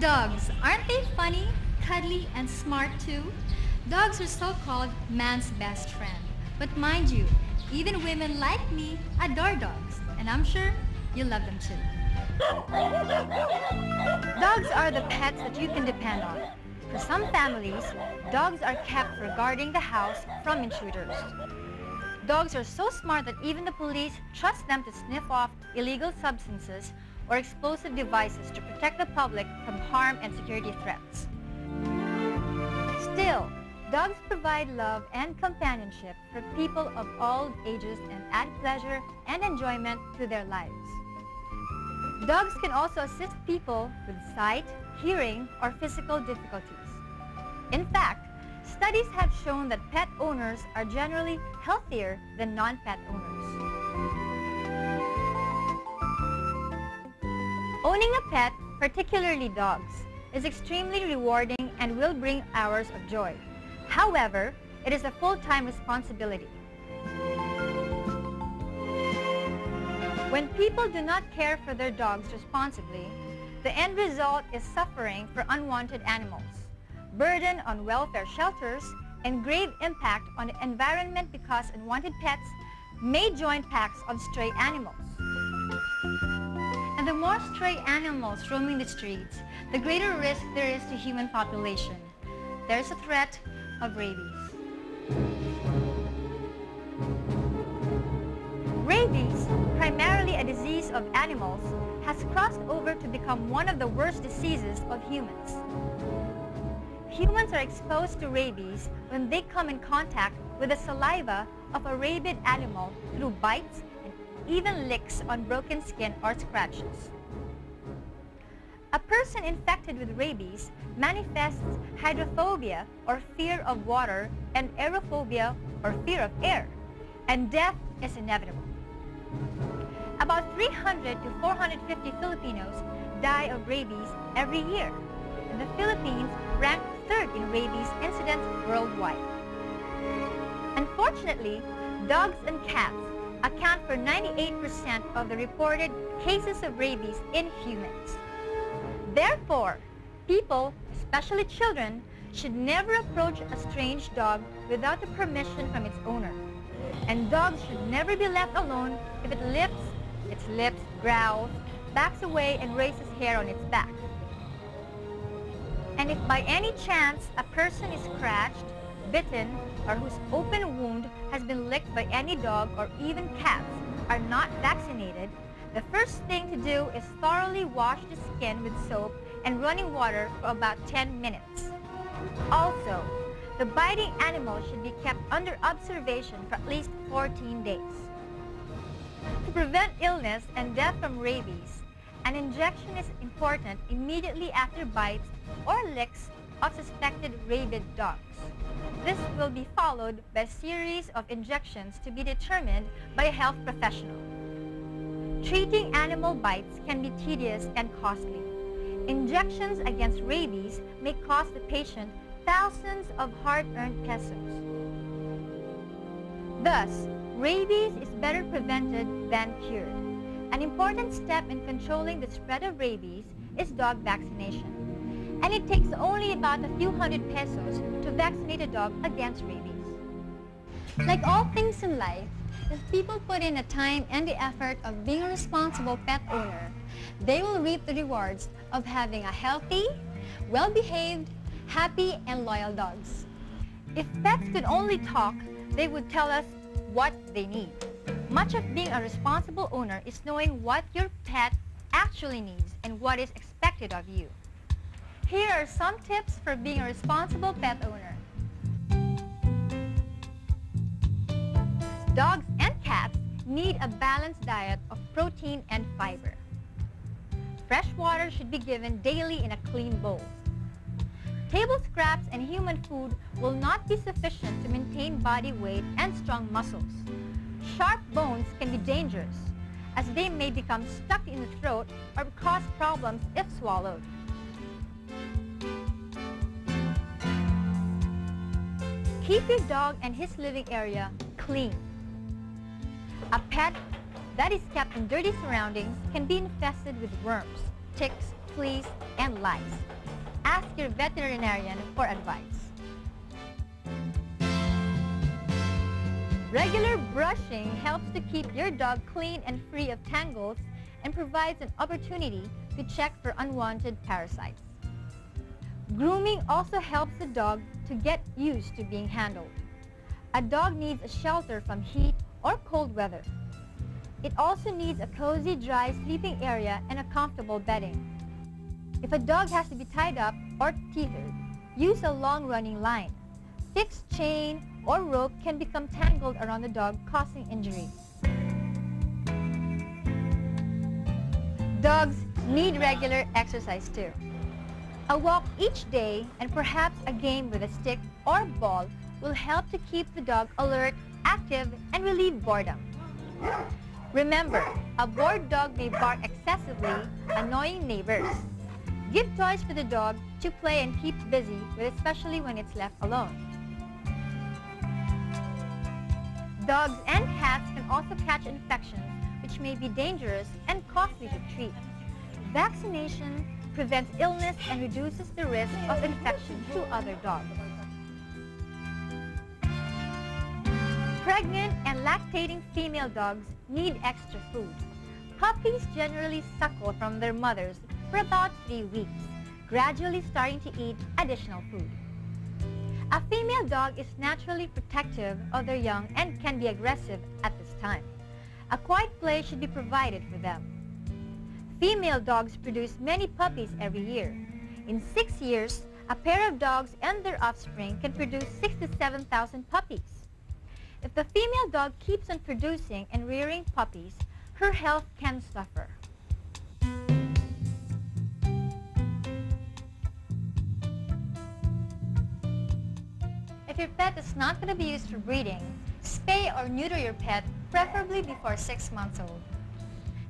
Dogs, aren't they funny, cuddly, and smart too? Dogs are so-called man's best friend. But mind you, even women like me adore dogs, and I'm sure you love them too. Dogs are the pets that you can depend on. For some families, dogs are kept for guarding the house from intruders. Dogs are so smart that even the police trust them to sniff off illegal substances or explosive devices to protect the public from harm and security threats. Still, dogs provide love and companionship for people of all ages and add pleasure and enjoyment to their lives. Dogs can also assist people with sight, hearing, or physical difficulties. In fact, studies have shown that pet owners are generally healthier than non-pet owners. Owning a pet, particularly dogs, is extremely rewarding and will bring hours of joy. However, it is a full-time responsibility. When people do not care for their dogs responsibly, the end result is suffering for unwanted animals, burden on welfare shelters, and grave impact on the environment because unwanted pets may join packs of stray animals. And the more stray animals roaming the streets, the greater risk there is to human population. There is a threat of rabies. Rabies, primarily a disease of animals, has crossed over to become one of the worst diseases of humans. Humans are exposed to rabies when they come in contact with the saliva of a rabid animal through bites and even licks on broken skin or scratches. A person infected with rabies manifests hydrophobia or fear of water and aerophobia or fear of air, and death is inevitable. About 300 to 450 Filipinos die of rabies every year, and the Philippines rank third in rabies incidents worldwide. Unfortunately, dogs and cats account for 98% of the reported cases of rabies in humans. Therefore, people, especially children, should never approach a strange dog without the permission from its owner. And dogs should never be left alone if it lifts its lips, growls, backs away, and raises hair on its back. And if by any chance a person is scratched, bitten, or whose open wound has been licked by any dog or even cats are not vaccinated, the first thing to do is thoroughly wash the skin with soap and running water for about 10 minutes. Also, the biting animal should be kept under observation for at least 14 days. To prevent illness and death from rabies, an injection is important immediately after bites or licks of suspected rabid dogs. This will be followed by a series of injections to be determined by a health professional. Treating animal bites can be tedious and costly. Injections against rabies may cost the patient thousands of hard-earned pesos. Thus, rabies is better prevented than cured. An important step in controlling the spread of rabies is dog vaccination. And it takes only about a few hundred pesos to vaccinate a dog against rabies. Like all things in life, if people put in the time and the effort of being a responsible pet owner, they will reap the rewards of having a healthy, well-behaved, happy, and loyal dogs. If pets could only talk, they would tell us what they need. Much of being a responsible owner is knowing what your pet actually needs and what is expected of you. Here are some tips for being a responsible pet owner. Dogs and cats need a balanced diet of protein and fiber. Fresh water should be given daily in a clean bowl. Table scraps and human food will not be sufficient to maintain body weight and strong muscles. Sharp bones can be dangerous, as they may become stuck in the throat or cause problems if swallowed. Keep your dog and his living area clean. A pet that is kept in dirty surroundings can be infested with worms, ticks, fleas, and lice. ask your veterinarian for advice. Regular brushing helps to keep your dog clean and free of tangles and provides an opportunity to check for unwanted parasites. Grooming also helps the dog to get used to being handled. A dog needs a shelter from heat or cold weather. It also needs a cozy, dry sleeping area and a comfortable bedding. If a dog has to be tied up or tethered, use a long-running line. Fixed chain or rope can become tangled around the dog, causing injury. Dogs need regular exercise too. A walk each day and perhaps a game with a stick or ball will help to keep the dog alert, active, and relieve boredom. Remember, a bored dog may bark excessively, annoying neighbors. Give toys to the dog to play and keep busy with, especially when it's left alone. Dogs and cats can also catch infections which may be dangerous and costly to treat. Vaccination prevents illness and reduces the risk of infection to other dogs. Pregnant and lactating female dogs need extra food. Puppies generally suckle from their mothers for about 3 weeks, gradually starting to eat additional food. A female dog is naturally protective of their young and can be aggressive at this time. A quiet place should be provided for them. Female dogs produce many puppies every year. In 6 years, a pair of dogs and their offspring can produce 6,000 to 7,000 puppies. If the female dog keeps on producing and rearing puppies, her health can suffer. If your pet is not going to be used for breeding, spay or neuter your pet, preferably before 6 months old.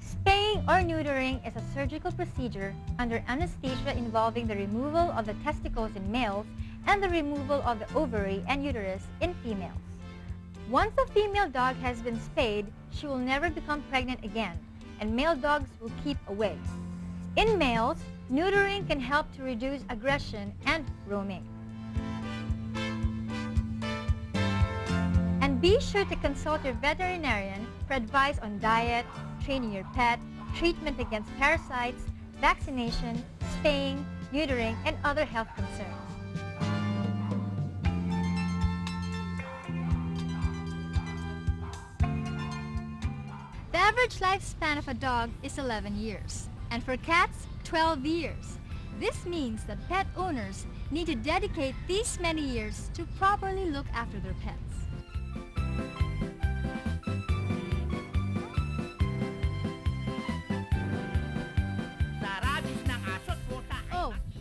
Spaying or neutering is a surgical procedure under anesthesia involving the removal of the testicles in males and the removal of the ovary and uterus in females. Once a female dog has been spayed, she will never become pregnant again, and male dogs will keep away. In males, neutering can help to reduce aggression and roaming. And be sure to consult your veterinarian for advice on diet, training your pet, treatment against parasites, vaccination, spaying, neutering, and other health concerns. The average lifespan of a dog is 11 years, and for cats, 12 years. This means that pet owners need to dedicate these many years to properly look after their pets.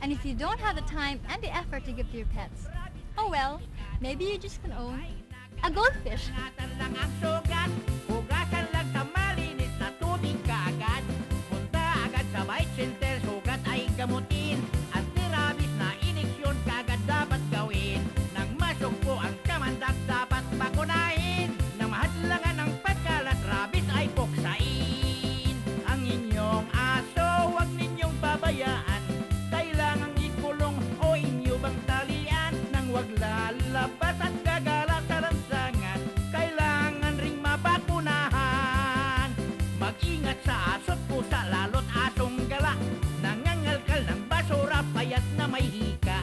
And if you don't have the time and the effort to give to your pets, oh well, maybe you just can own a goldfish. Lalo't asong gala, nangangalkal ng basura, payat na may hika.